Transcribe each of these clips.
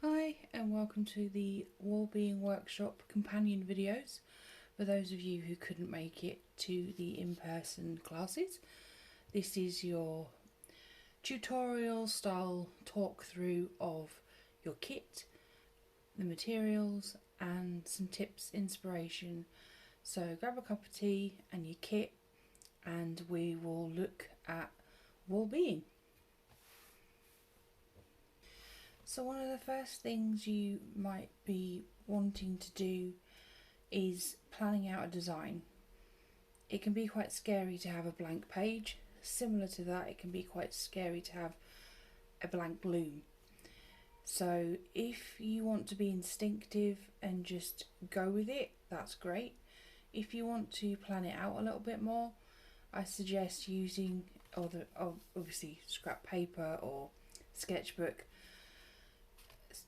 Hi and welcome to the Woolbeing Workshop companion videos for those of you who couldn't make it to the in-person classes. This is your tutorial style talk through of your kit, the materials and some tips, inspiration. So grab a cup of tea and your kit and we will look at Woolbeing. So one of the first things you might be wanting to do is planning out a design. It can be quite scary to have a blank page. Similar to that, it can be quite scary to have a blank loom. So if you want to be instinctive and just go with it, that's great. If you want to plan it out a little bit more, I suggest using obviously scrap paper or sketchbook.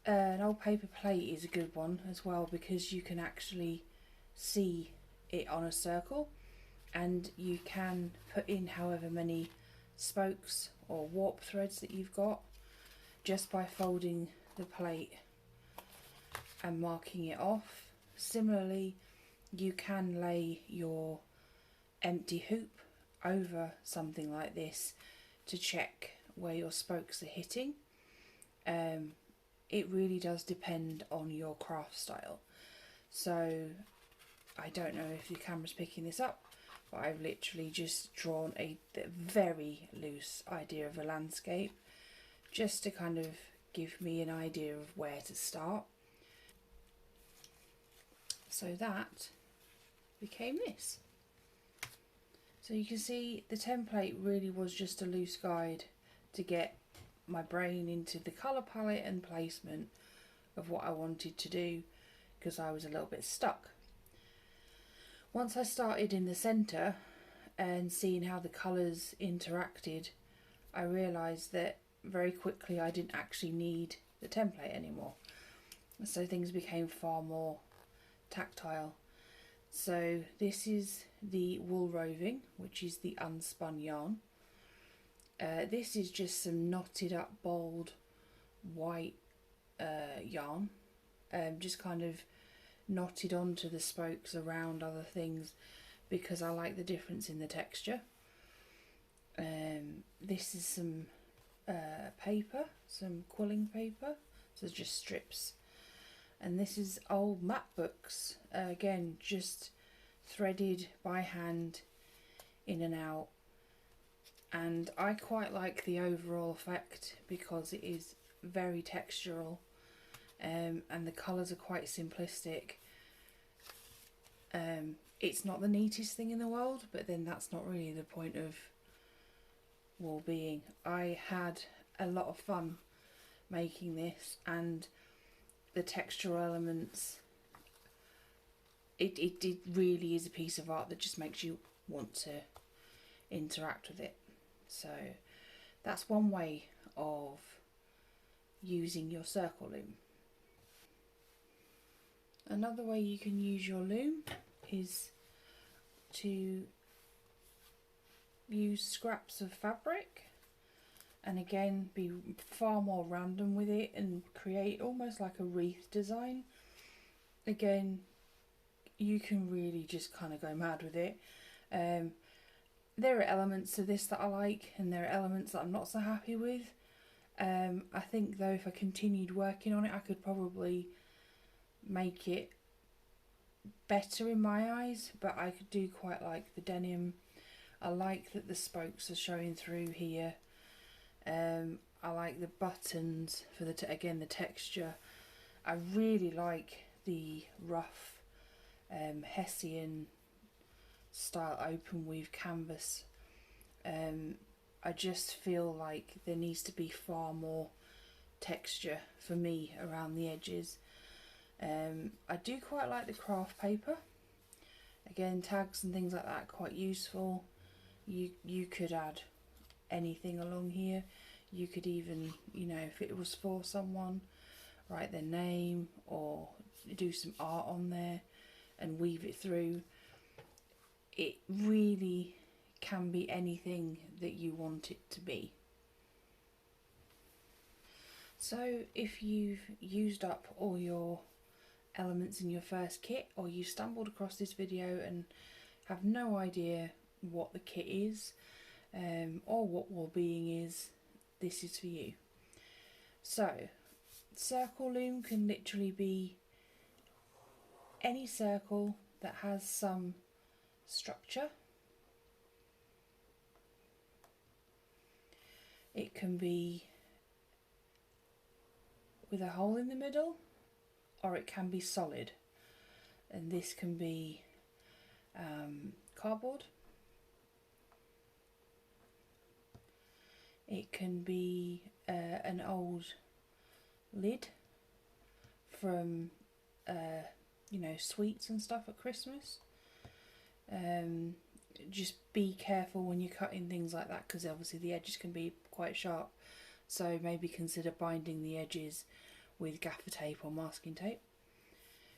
An old paper plate is a good one as well, because you can actually see it on a circle and you can put in however many spokes or warp threads that you've got just by folding the plate and marking it off. Similarly, you can lay your empty hoop over something like this to check where your spokes are hitting. It really does depend on your craft style. So I don't know if your camera's picking this up, but I've literally just drawn a very loose idea of a landscape just to kind of give me an idea of where to start. So that became this. So you can see the template really was just a loose guide to get my brain into the colour palette and placement of what I wanted to do, because I was a little bit stuck. Once I started in the centre and seeing how the colours interacted, I realised that very quickly I didn't actually need the template anymore. So things became far more tactile. So this is the wool roving, which is the unspun yarn. This is just some knotted up bold white yarn, just kind of knotted onto the spokes around other things because I like the difference in the texture. This is some paper, some quilling paper, so just strips. And this is old map books, again just threaded by hand in and out. And I quite like the overall effect because it is very textural, and the colours are quite simplistic. It's not the neatest thing in the world, but then that's not really the point of Woolbeing. I had a lot of fun making this, and the textural elements, it really is a piece of art that just makes you want to interact with it. So that's one way of using your circle loom. Another way you can use your loom is to use scraps of fabric, and again be far more random with it and create almost like a wreath design. Again, you can really just kind of go mad with it. There are elements to this that I like, and there are elements that I'm not so happy with. I think though if I continued working on it, I could probably make it better in my eyes, but I do quite like the denim. I like that the spokes are showing through here. I like the buttons for the again the texture. I really like the rough Hessian style open weave canvas. I just feel like there needs to be far more texture for me around the edges. I do quite like the craft paper. Again, tags and things like that are quite useful. You could add anything along here. You could even, you know, if it was for someone, write their name or do some art on there and weave it through. It really can be anything that you want it to be. So if you've used up all your elements in your first kit, or you stumbled across this video and have no idea what the kit is, or what Woolbeing is, this is for you. So circle loom can literally be any circle that has some structure. It can be with a hole in the middle, or it can be solid, and this can be cardboard. It can be an old lid from you know, sweets and stuff at Christmas. Just be careful when you're cutting things like that, because obviously the edges can be quite sharp, so maybe consider binding the edges with gaffer tape or masking tape.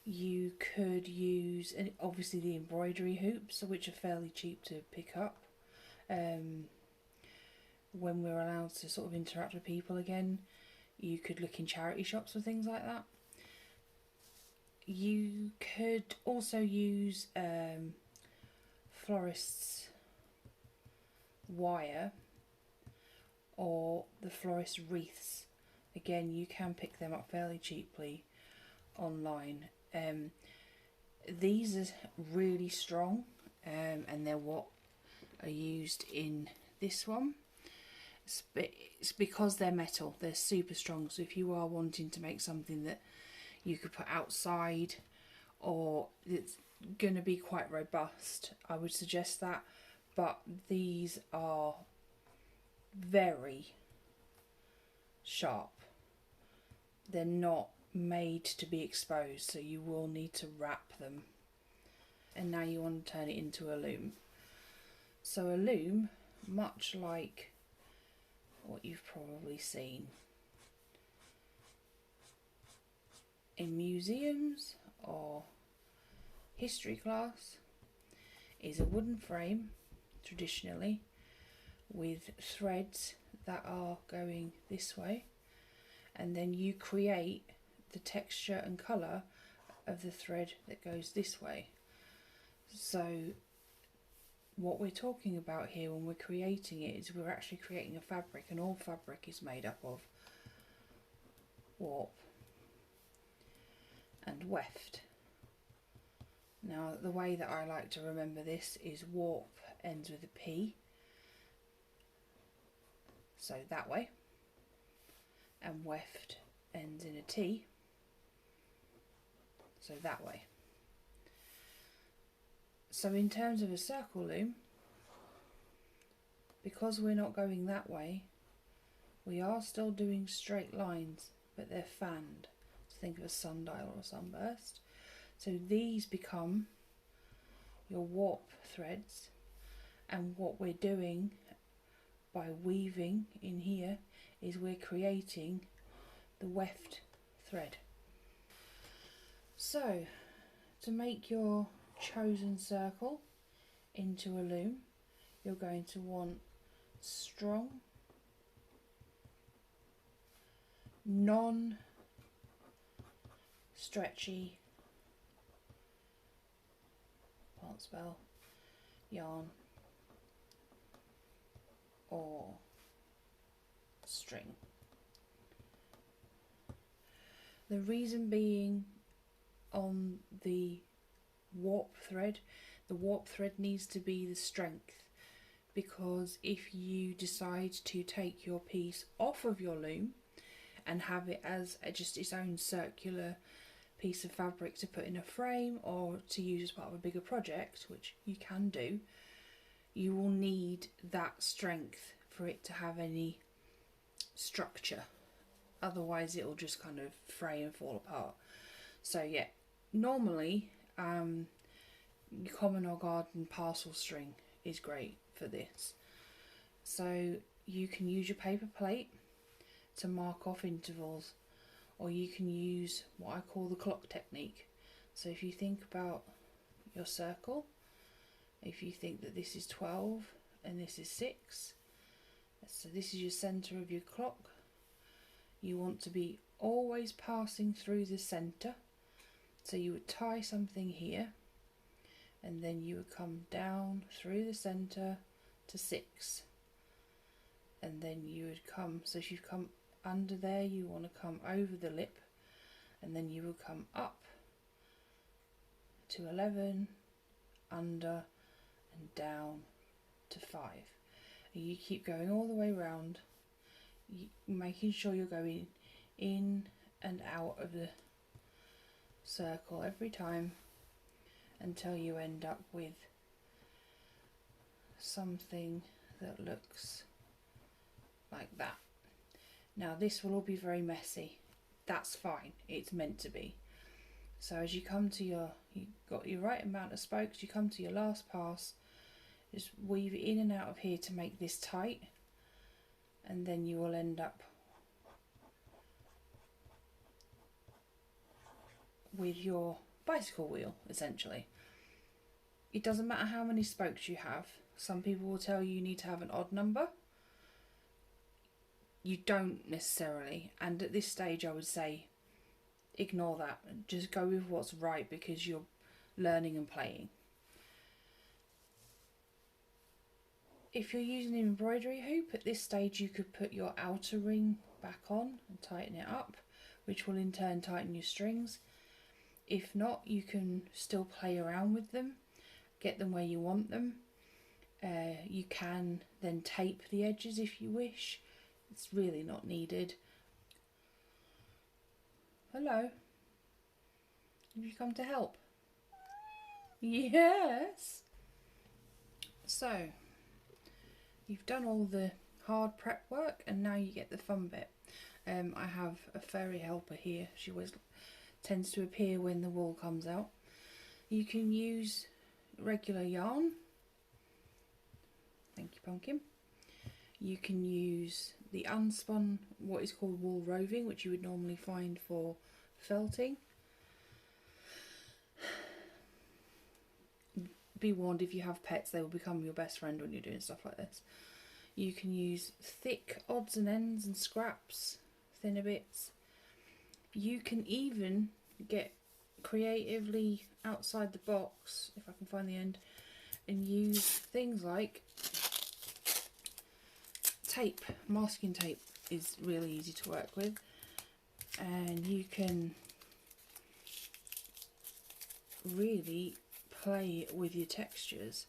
You could use, and obviously, the embroidery hoops, which are fairly cheap to pick up when we're allowed to sort of interact with people again. You could look in charity shops for things like that. You could also use florist's wire or the florist wreaths. Again, you can pick them up fairly cheaply online. These are really strong, and they're what are used in this one. It's because they're metal, they're super strong, so if you are wanting to make something that you could put outside, or it's going to be quite robust, I would suggest that. But these are very sharp. They're not made to be exposed, so you will need to wrap them. And now you want to turn it into a loom. So a loom, much like what you've probably seen in museums or history class, is a wooden frame, traditionally, with threads that are going this way, and then you create the texture and colour of the thread that goes this way. So what we're talking about here when we're creating it is we're actually creating a fabric, and all fabric is made up of warp and weft. Now, the way that I like to remember this is warp ends with a P, so that way, and weft ends in a T, so that way. So in terms of a circle loom, because we're not going that way, we are still doing straight lines, but they're fanned. So think of a sundial or a sunburst. So these become your warp threads, and what we're doing by weaving in here is we're creating the weft thread. So to make your chosen circle into a loom, you're going to want strong, non-stretchy, can't spell, yarn or string. The reason being, on the warp thread needs to be the strength, because if you decide to take your piece off of your loom and have it as just its own circular piece of fabric to put in a frame or to use as part of a bigger project, which you can do, you will need that strength for it to have any structure. Otherwise it will just kind of fray and fall apart. So yeah, normally common or garden parcel string is great for this. So you can use your paper plate to mark off intervals, or you can use what I call the clock technique. So if you think about your circle, if you think that this is 12 and this is 6, so this is your centre of your clock, you want to be always passing through the centre. So you would tie something here, and then you would come down through the centre to 6, and then you would come, so if you've come under there, you want to come over the lip, and then you would come up to 11, under, and down to 5. And you keep going all the way round, making sure you're going in and out of the circle every time until you end up with something that looks like that. Now this will all be very messy. That's fine, it's meant to be. So as you come to you've got your right amount of spokes, you come to your last pass, just weave it in and out of here to make this tight, and then you will end up with your bicycle wheel, essentially. It doesn't matter how many spokes you have. Some people will tell you need to have an odd number. You don't necessarily, and at this stage I would say ignore that and just go with what's right, because you're learning and playing. If you're using an embroidery hoop, at this stage you could put your outer ring back on and tighten it up, which will in turn tighten your strings. If not, you can still play around with them, get them where you want them. You can then tape the edges if you wish. It's really not needed. Hello. Have you come to help? Yes. So, you've done all the hard prep work, and now you get the fun bit. I have a fairy helper here. She always tends to appear when the wool comes out. You can use regular yarn. Thank you, Pumpkin. You can use the unspun, what is called wool roving, which you would normally find for felting. Be warned, if you have pets, they will become your best friend when you're doing stuff like this. You can use thick odds and ends and scraps, thinner bits. You can even get creatively outside the box, if I can find the end, and use things like tape. Masking tape is really easy to work with, and you can really play with your textures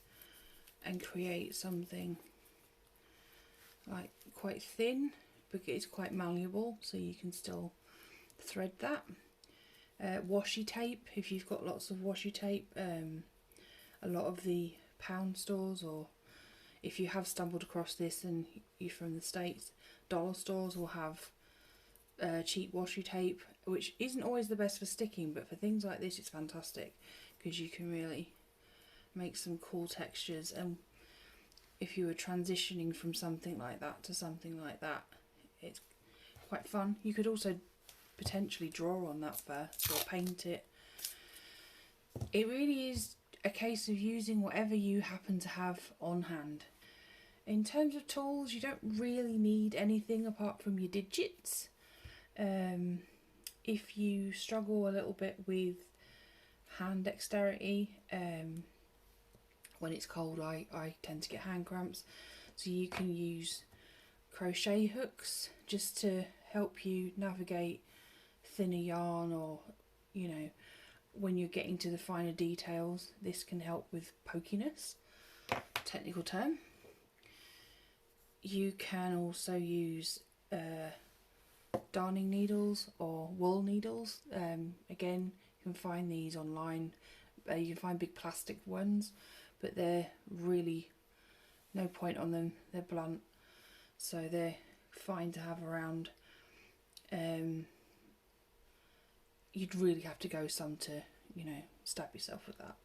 and create something like quite thin, but it's quite malleable, so you can still thread that. Washi tape, if you've got lots of washi tape, a lot of the pound stores, or if you have stumbled across this and you're from the States, dollar stores will have cheap washi tape, which isn't always the best for sticking, but for things like this it's fantastic, because you can really make some cool textures. And if you were transitioning from something like that to something like that, it's quite fun. You could also potentially draw on that first or paint it. It really is a case of using whatever you happen to have on hand. In terms of tools, you don't really need anything apart from your digits. If you struggle a little bit with hand dexterity, when it's cold I tend to get hand cramps, so you can use crochet hooks just to help you navigate thinner yarn, or you know, when you're getting to the finer details, this can help with pokiness, technical term. You can also use darning needles or wool needles. Again, you can find these online. You can find big plastic ones, but they're really no point on them. They're blunt, so they're fine to have around. You'd really have to go some to, you know, stab yourself with that.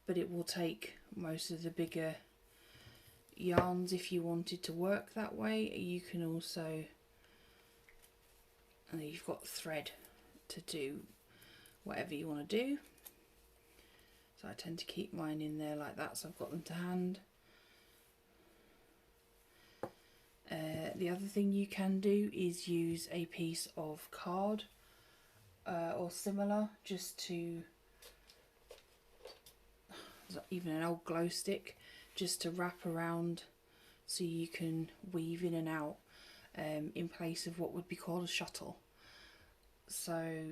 But it will take most of the bigger yarns if you wanted to work that way. You can also, and you've got thread to do whatever you want to do. So I tend to keep mine in there like that, so I've got them to hand. The other thing you can do is use a piece of card or similar, just to, even an old glow stick, just to wrap around so you can weave in and out in place of what would be called a shuttle. So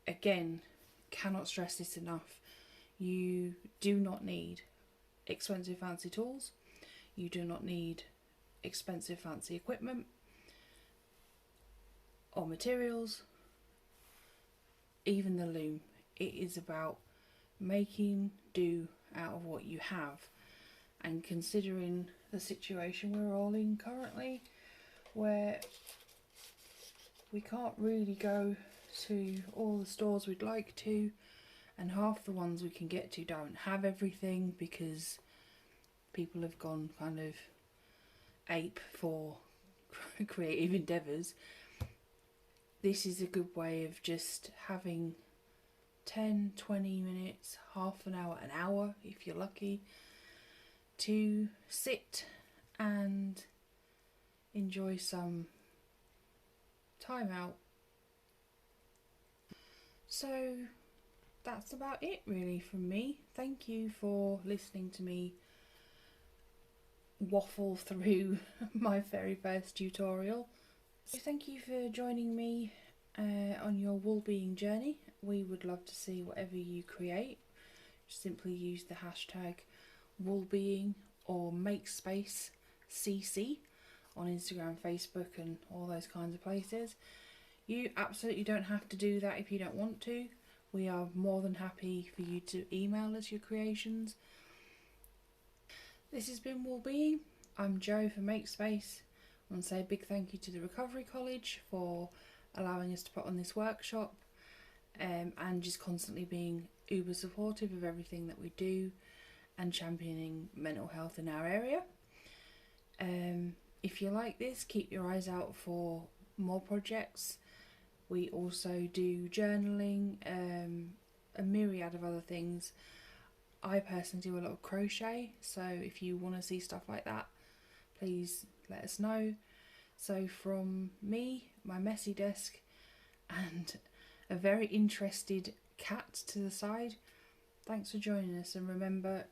again, cannot stress this enough, you do not need expensive fancy tools, you do not need expensive fancy equipment or materials, even the loom. It is about making do out of what you have, and considering the situation we're all in currently, where we can't really go to all the stores we'd like to, and half the ones we can get to don't have everything because people have gone kind of ape for creative endeavours. This is a good way of just having 10-20 minutes, half an hour if you're lucky, to sit and enjoy some time out. So that's about it really from me. Thank you for listening to me waffle through my very first tutorial. So thank you for joining me on your Woolbeing journey. We would love to see whatever you create. Simply use the hashtag Woolbeing or Make Space CC on Instagram, Facebook and all those kinds of places. You absolutely don't have to do that if you don't want to. We are more than happy for you to email us your creations. This has been Woolbeing. I'm Jo for Make Space. I want to say a big thank you to the Recovery College for allowing us to put on this workshop, and just constantly being uber supportive of everything that we do and championing mental health in our area. If you like this, keep your eyes out for more projects. We also do journaling, a myriad of other things. I personally do a lot of crochet, so if you want to see stuff like that, please let us know. So from me, my messy desk, and a very interested cat to the side, thanks for joining us, and remember,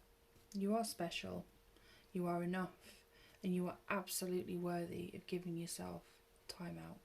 you are special, you are enough, and you are absolutely worthy of giving yourself time out.